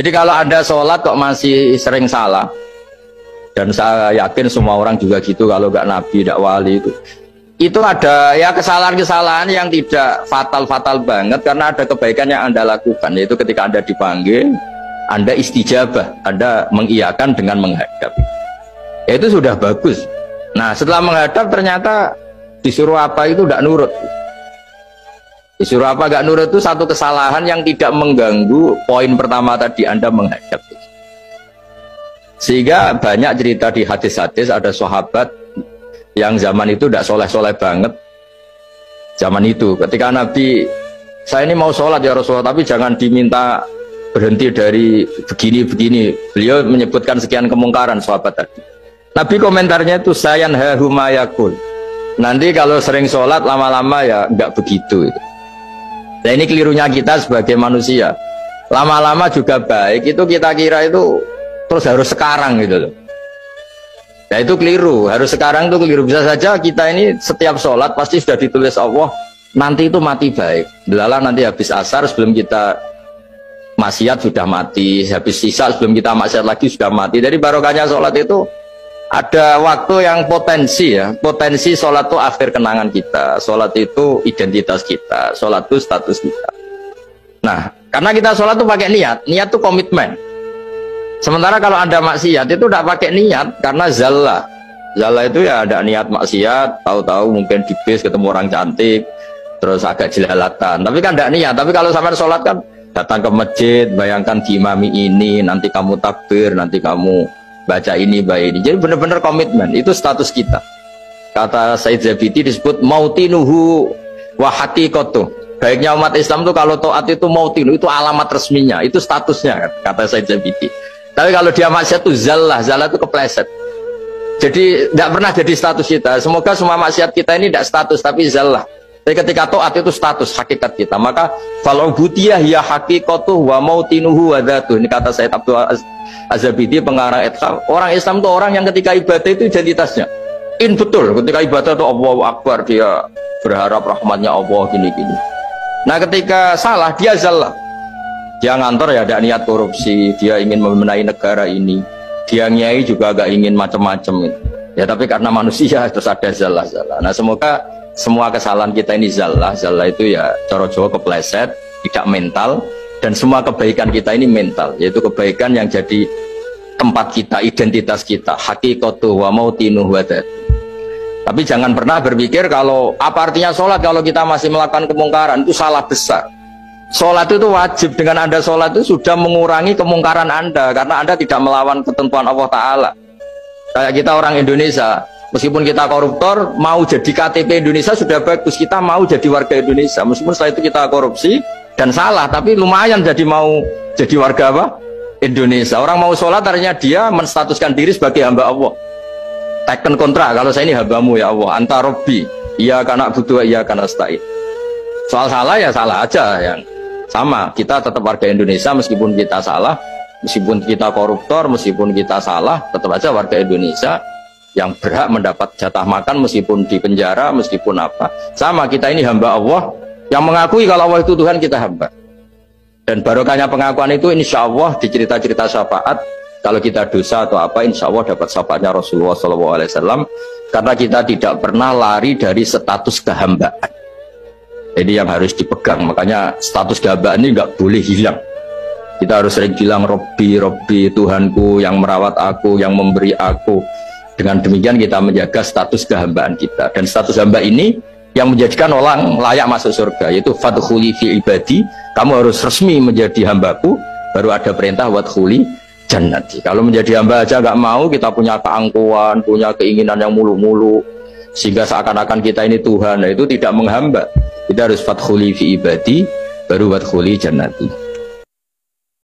Jadi kalau Anda sholat kok masih sering salah, dan saya yakin semua orang juga gitu, kalau nggak nabi, nggak wali itu ada ya kesalahan-kesalahan yang tidak fatal-fatal banget, karena ada kebaikan yang Anda lakukan, yaitu ketika Anda dipanggil, Anda istijabah, Anda mengiyakan dengan menghadap. Ya itu sudah bagus. Nah setelah menghadap ternyata disuruh apa itu tidak nurut. Disuruh apa nggak nurut itu satu kesalahan yang tidak mengganggu poin pertama tadi, Anda menghadap. Sehingga banyak cerita di hadis-hadis, ada sahabat yang zaman itu tidak soleh-soleh banget. Zaman itu ketika Nabi, saya ini mau sholat ya Rasulullah, tapi jangan diminta berhenti dari begini-begini. Beliau menyebutkan sekian kemungkaran sahabat tadi. Nabi komentarnya itu sayan hahumayakul. Nanti kalau sering sholat lama-lama ya nggak begitu. Nah ini kelirunya kita sebagai manusia. Lama-lama juga baik, itu kita kira itu terus harus sekarang gitu loh. Nah itu keliru, harus sekarang itu keliru. Bisa saja kita ini setiap sholat pasti sudah ditulis Allah nanti itu mati baik. Delala nanti habis asar sebelum kita maksiat sudah mati, habis sisa sebelum kita maksiat lagi sudah mati. Jadi barokahnya sholat itu ada waktu yang potensi ya, potensi sholat itu akhir kenangan kita, sholat itu identitas kita, sholat itu status kita. Nah karena kita sholat itu pakai niat, niat itu komitmen. Sementara kalau Anda maksiat itu tidak pakai niat, karena zalla. Zalla itu ya ada niat maksiat, tahu-tahu mungkin di bis ketemu orang cantik, terus agak jelalatan. Tapi kan tidak niat. Tapi kalau sampai sholat kan datang ke masjid, bayangkan diimami ini, nanti kamu takbir, nanti kamu baca ini, baca ini. Jadi benar-benar komitmen, itu status kita. Kata Said Zabidi disebut mautinuhu wa haqiqatuh. Baiknya umat Islam itu kalau taat itu mautinu, itu alamat resminya, itu statusnya, kata Said Zabidi. Tapi kalau dia maksiat itu zallah, zallah itu kepleset. Jadi tidak pernah jadi status kita. Semoga semua maksiat kita ini tidak status, tapi zallah. Tapi ketika taat itu status, hakikat kita. Maka fal'ubudiyah ya haqiqatuh wa mautinuhu wa dhatuh. Ini kata Said Abdul Az-Zabidi, pengarang Ithqaf. Orang Islam itu orang yang ketika ibadah itu identitasnya. Betul, ketika ibadah itu Allahu Akbar, dia berharap rahmatnya Allah gini-gini. Nah ketika salah, dia zallah. Dia ngantor ya ada niat korupsi, dia ingin membenahi negara ini, dia nyai juga agak ingin macam-macam. Ya tapi karena manusia terus ada zallah-zallah. Nah semoga semua kesalahan kita ini zallah, zallah itu ya cara Jawa kepleset, tidak mental, dan semua kebaikan kita ini mental, yaitu kebaikan yang jadi tempat kita, identitas kita, haqiqatuh wa mautinuh wa dhatuh. Tapi jangan pernah berpikir kalau apa artinya sholat kalau kita masih melakukan kemungkaran, itu salah besar. Sholat itu wajib, dengan Anda sholat itu sudah mengurangi kemungkaran Anda, karena Anda tidak melawan ketentuan Allah Ta'ala. Kayak kita orang Indonesia, meskipun kita koruptor, mau jadi KTP Indonesia sudah bagus, kita mau jadi warga Indonesia. Meskipun setelah itu kita korupsi dan salah, tapi lumayan jadi mau jadi warga apa? Indonesia. Orang mau sholat artinya dia menstatuskan diri sebagai hamba Allah. Teken kontrak, kalau saya ini hambamu ya Allah, anta robbi, iya karena butuh, iya karena stain. Soal salah ya salah aja yang sama, kita tetap warga Indonesia meskipun kita salah, meskipun kita koruptor, meskipun kita salah, tetap aja warga Indonesia yang berhak mendapat jatah makan meskipun di penjara, meskipun apa. Sama, kita ini hamba Allah yang mengakui kalau Allah itu Tuhan, kita hamba. Dan barokahnya pengakuan itu insya Allah di cerita-cerita syafaat, kalau kita dosa atau apa, insya Allah dapat syafaatnya Rasulullah SAW, karena kita tidak pernah lari dari status kehambaan. Jadi yang harus dipegang, makanya status kehambaan ini nggak boleh hilang. Kita harus sering bilang Robbi, Robbi, Tuhanku yang merawat aku, yang memberi aku. Dengan demikian kita menjaga status kehambaan kita. Dan status hamba ini yang menjadikan orang layak masuk surga, yaitu fadkhuli fi ibadi, kamu harus resmi menjadi hambaku, baru ada perintah wadkhuli jannati. Kalau menjadi hamba aja nggak mau, kita punya keangkuhan, punya keinginan yang mulu-mulu, sehingga seakan-akan kita ini Tuhan. Nah, itu tidak menghamba. Kita harus fadkhuli fi ibadi, baru wadkhuli jannati.